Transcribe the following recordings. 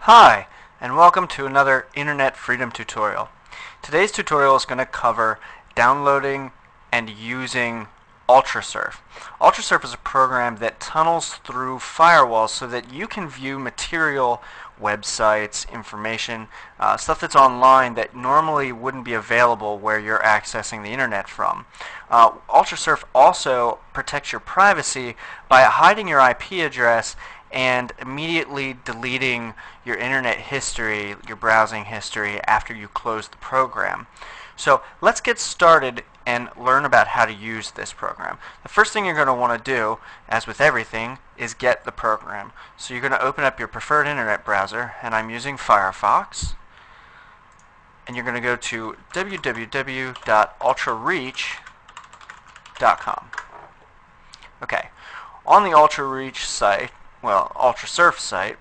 Hi, and welcome to another Internet Freedom tutorial. Today's tutorial is going to cover downloading and using UltraSurf. UltraSurf is a program that tunnels through firewalls so that you can view material, websites, information, stuff that's online that normally wouldn't be available where you're accessing the internet from. UltraSurf also protects your privacy by hiding your IP address and immediately deleting your internet history, your browsing history, after you close the program. So let's get started and learn about how to use this program. The first thing you're going to want to do, as with everything, is get the program. So you're going to open up your preferred internet browser, and I'm using Firefox. And you're going to go to www.ultrareach.com. Okay, on the UltraReach site, UltraSurf site,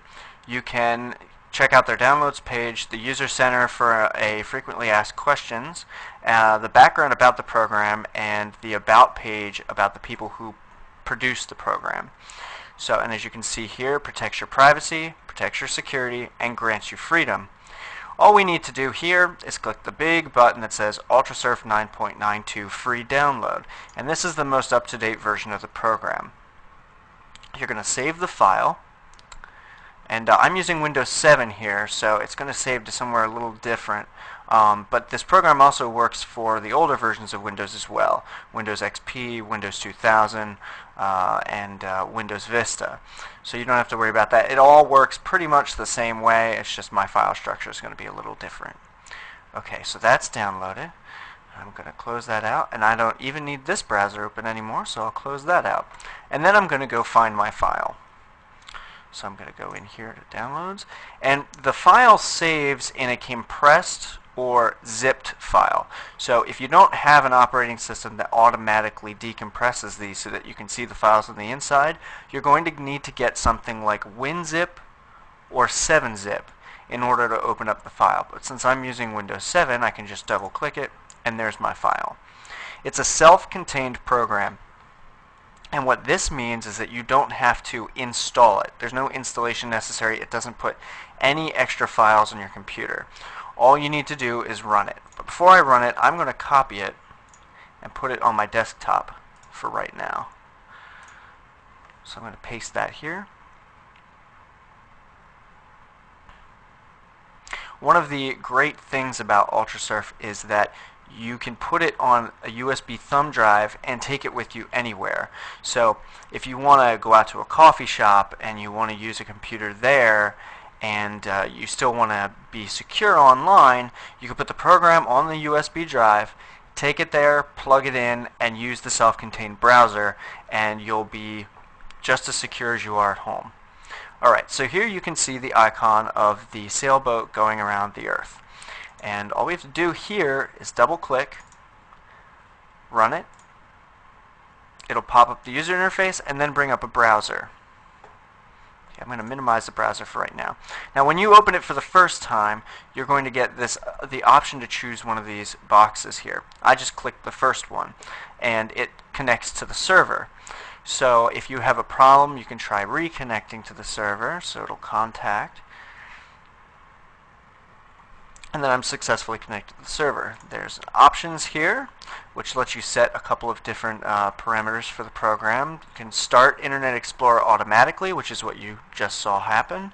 you can check out their downloads page, the user center for a frequently asked questions, the background about the program, and the about page about the people who produce the program. So, and as you can see here, protects your privacy, protects your security, and grants you freedom. All we need to do here is click the big button that says UltraSurf 9.92 free download, and this is the most up-to-date version of the program. You're going to save the file, and I'm using Windows 7 here, so it's going to save to somewhere a little different, but this program also works for the older versions of Windows as well, Windows XP, Windows 2000, and Windows Vista. So you don't have to worry about that. It all works pretty much the same way, it's just my file structure is going to be a little different. Okay, so that's downloaded. I'm going to close that out, and I don't even need this browser open anymore, so I'll close that out. And then I'm going to go find my file. So I'm going to go in here to downloads, and the file saves in a compressed or zipped file. So if you don't have an operating system that automatically decompresses these so that you can see the files on the inside, you're going to need to get something like WinZip or 7-zip in order to open up the file. But since I'm using Windows 7, I can just double click it, and there's my file. It's a self-contained program, and what this means is that you don't have to install it. There's no installation necessary. It doesn't put any extra files on your computer. All you need to do is run it. But before I run it, I'm going to copy it and put it on my desktop for right now. So I'm going to paste that here. One of the great things about UltraSurf is that you can put it on a USB thumb drive and take it with you anywhere. So if you want to go out to a coffee shop and you want to use a computer there, and you still want to be secure online, you can put the program on the USB drive, take it there, plug it in, and use the self-contained browser, and you'll be just as secure as you are at home. Alright, so here you can see the icon of the sailboat going around the Earth. And all we have to do here is double click, run it, it'll pop up the user interface and then bring up a browser. Okay, I'm going to minimize the browser for right now. Now when you open it for the first time, you're going to get the option to choose one of these boxes here. I just clicked the first one, and it connects to the server. So if you have a problem, you can try reconnecting to the server, so it'll contact. And then I'm successfully connected to the server. There's options here, which lets you set a couple of different parameters for the program. You can start Internet Explorer automatically, which is what you just saw happen.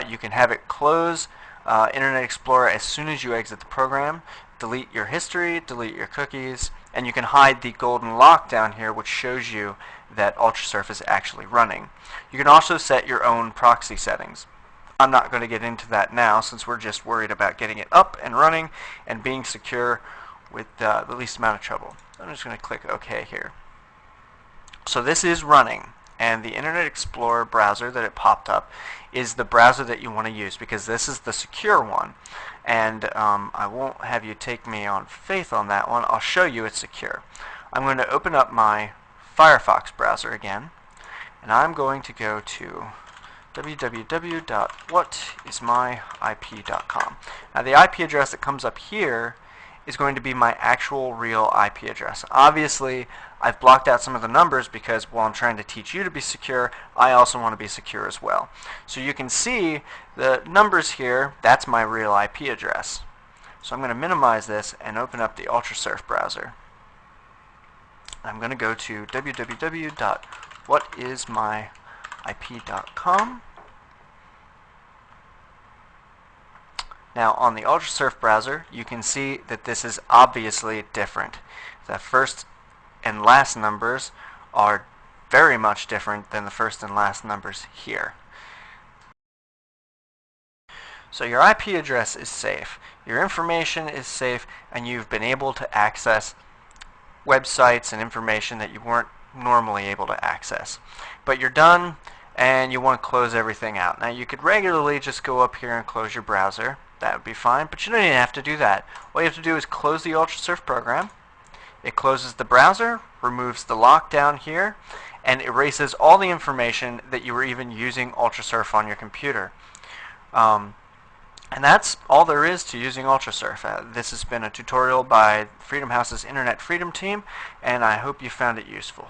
You can have it close Internet Explorer as soon as you exit the program, delete your history, delete your cookies, and you can hide the golden lock down here, which shows you that UltraSurf is actually running. You can also set your own proxy settings. I'm not going to get into that now since we're just worried about getting it up and running and being secure with the least amount of trouble. I'm just going to click OK here. So this is running, and the Internet Explorer browser that it popped up is the browser that you want to use because this is the secure one. And I won't have you take me on faith on that one. I'll show you it's secure. I'm going to open up my Firefox browser again, and I'm going to go to www.whatismyip.com. Now the IP address that comes up here is going to be my actual real IP address. Obviously, I've blocked out some of the numbers because while I'm trying to teach you to be secure, I also want to be secure as well. So you can see the numbers here, that's my real IP address. So I'm going to minimize this and open up the UltraSurf browser. I'm going to go to www.whatismyip.com. Now on the UltraSurf browser, you can see that this is obviously different. The first and last numbers are very much different than the first and last numbers here. So your IP address is safe, your information is safe, and you've been able to access websites and information that you weren't normally able to access. But you're done and you want to close everything out. Now you could regularly just go up here and close your browser. That would be fine, but you don't even have to do that. All you have to do is close the UltraSurf program. It closes the browser, removes the lock down here, and erases all the information that you were even using UltraSurf on your computer. And that's all there is to using UltraSurf. This has been a tutorial by Freedom House's Internet Freedom team, and I hope you found it useful.